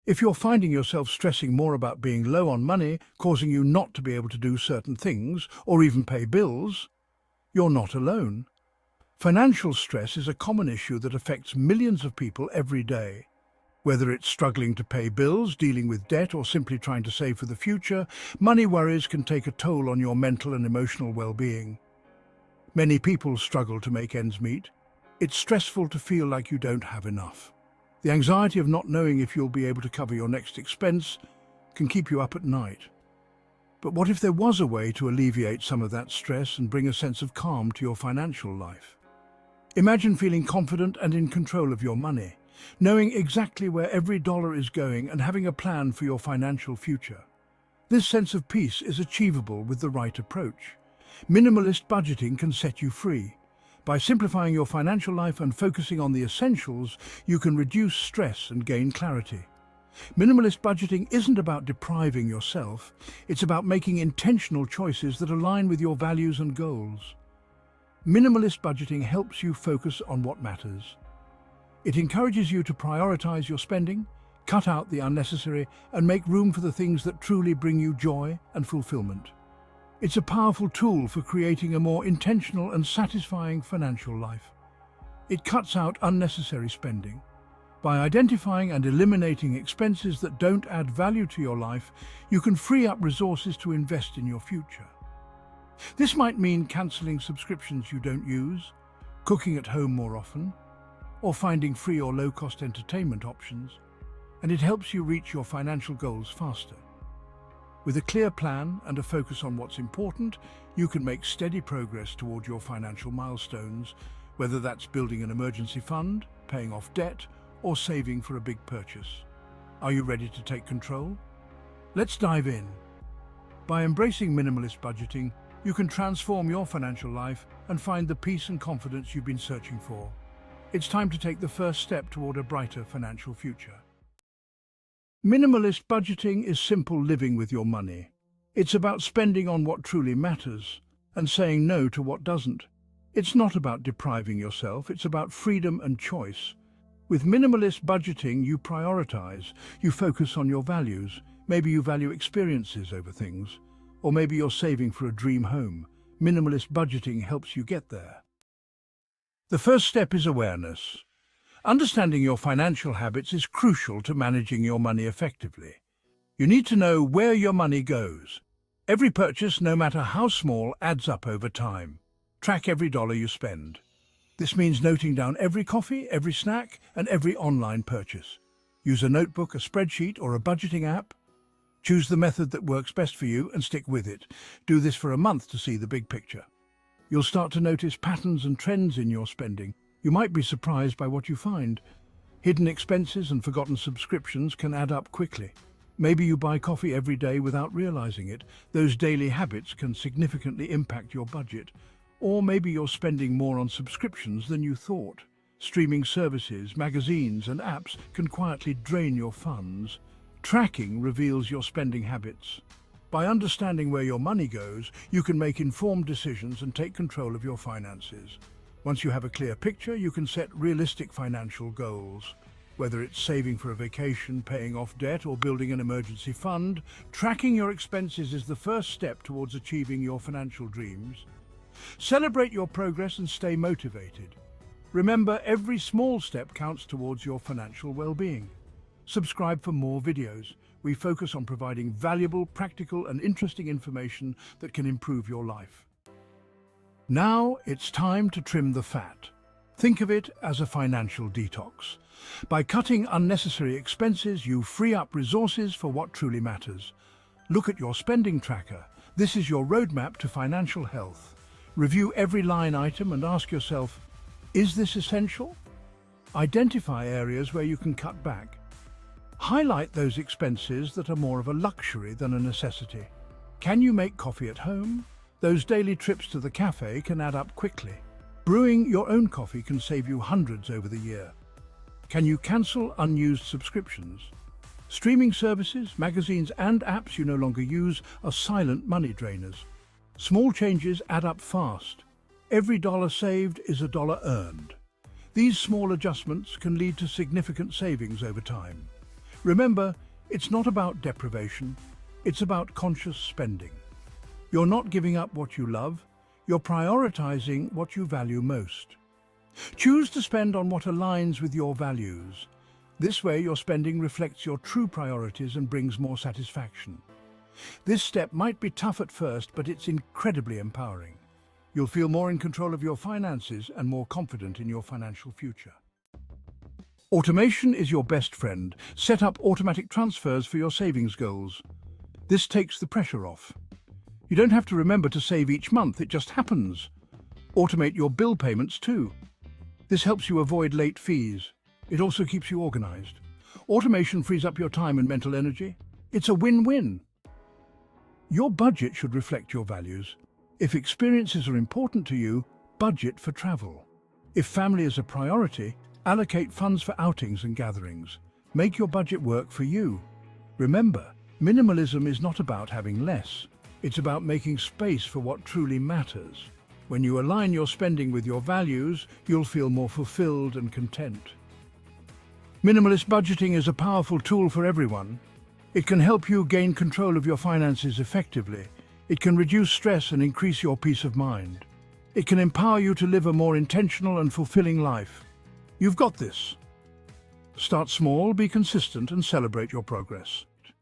If you're finding yourself stressing more about being low on money, causing you not to be able to do certain things or even pay bills, you're not alone. Financial stress is a common issue that affects millions of people every day. Whether it's struggling to pay bills, dealing with debt, or simply trying to save for the future, money worries can take a toll on your mental and emotional well-being. Many people struggle to make ends meet. It's stressful to feel like you don't have enough. The anxiety of not knowing if you'll be able to cover your next expense can keep you up at night. But what if there was a way to alleviate some of that stress and bring a sense of calm to your financial life? Imagine feeling confident and in control of your money, knowing exactly where every dollar is going and having a plan for your financial future. This sense of peace is achievable with the right approach. Minimalist budgeting can set you free. By simplifying your financial life and focusing on the essentials, you can reduce stress and gain clarity. Minimalist budgeting isn't about depriving yourself, it's about making intentional choices that align with your values and goals. Minimalist budgeting helps you focus on what matters. It encourages you to prioritize your spending, cut out the unnecessary, and make room for the things that truly bring you joy and fulfillment. It's a powerful tool for creating a more intentional and satisfying financial life. It cuts out unnecessary spending. By identifying and eliminating expenses that don't add value to your life, you can free up resources to invest in your future. This might mean canceling subscriptions you don't use, cooking at home more often, or finding free or low-cost entertainment options, and it helps you reach your financial goals faster. With a clear plan and a focus on what's important, you can make steady progress toward your financial milestones, whether that's building an emergency fund, paying off debt, or saving for a big purchase. Are you ready to take control? Let's dive in. By embracing minimalist budgeting, you can transform your financial life and find the peace and confidence you've been searching for. It's time to take the first step toward a brighter financial future. Minimalist budgeting is simple living with your money. It's about spending on what truly matters and saying no to what doesn't. It's not about depriving yourself, it's about freedom and choice. With minimalist budgeting, you prioritize, you focus on your values. Maybe you value experiences over things, or maybe you're saving for a dream home. Minimalist budgeting helps you get there. The first step is awareness. Understanding your financial habits is crucial to managing your money effectively. You need to know where your money goes. Every purchase, no matter how small, adds up over time. Track every dollar you spend. This means noting down every coffee, every snack, and every online purchase. Use a notebook, a spreadsheet, or a budgeting app. Choose the method that works best for you and stick with it. Do this for a month to see the big picture. You'll start to notice patterns and trends in your spending. You might be surprised by what you find. Hidden expenses and forgotten subscriptions can add up quickly. Maybe you buy coffee every day without realizing it. Those daily habits can significantly impact your budget. Or maybe you're spending more on subscriptions than you thought. Streaming services, magazines, and apps can quietly drain your funds. Tracking reveals your spending habits. By understanding where your money goes, you can make informed decisions and take control of your finances. Once you have a clear picture, you can set realistic financial goals. Whether it's saving for a vacation, paying off debt, or building an emergency fund, tracking your expenses is the first step towards achieving your financial dreams. Celebrate your progress and stay motivated. Remember, every small step counts towards your financial well-being. Subscribe for more videos. We focus on providing valuable, practical, and interesting information that can improve your life. Now it's time to trim the fat. Think of it as a financial detox. By cutting unnecessary expenses, you free up resources for what truly matters. Look at your spending tracker. This is your roadmap to financial health. Review every line item and ask yourself, is this essential? Identify areas where you can cut back. Highlight those expenses that are more of a luxury than a necessity. Can you make coffee at home? Those daily trips to the cafe can add up quickly. Brewing your own coffee can save you hundreds over the year. Can you cancel unused subscriptions? Streaming services, magazines, and apps you no longer use are silent money drainers. Small changes add up fast. Every dollar saved is a dollar earned. These small adjustments can lead to significant savings over time. Remember, it's not about deprivation, it's about conscious spending. You're not giving up what you love, you're prioritizing what you value most. Choose to spend on what aligns with your values. This way, your spending reflects your true priorities and brings more satisfaction. This step might be tough at first, but it's incredibly empowering. You'll feel more in control of your finances and more confident in your financial future. Automation is your best friend. Set up automatic transfers for your savings goals. This takes the pressure off. You don't have to remember to save each month, it just happens. Automate your bill payments too. This helps you avoid late fees. It also keeps you organized. Automation frees up your time and mental energy. It's a win-win. Your budget should reflect your values. If experiences are important to you, budget for travel. If family is a priority, allocate funds for outings and gatherings. Make your budget work for you. Remember, minimalism is not about having less. It's about making space for what truly matters. When you align your spending with your values, you'll feel more fulfilled and content. Minimalist budgeting is a powerful tool for everyone. It can help you gain control of your finances effectively. It can reduce stress and increase your peace of mind. It can empower you to live a more intentional and fulfilling life. You've got this. Start small, be consistent, and celebrate your progress.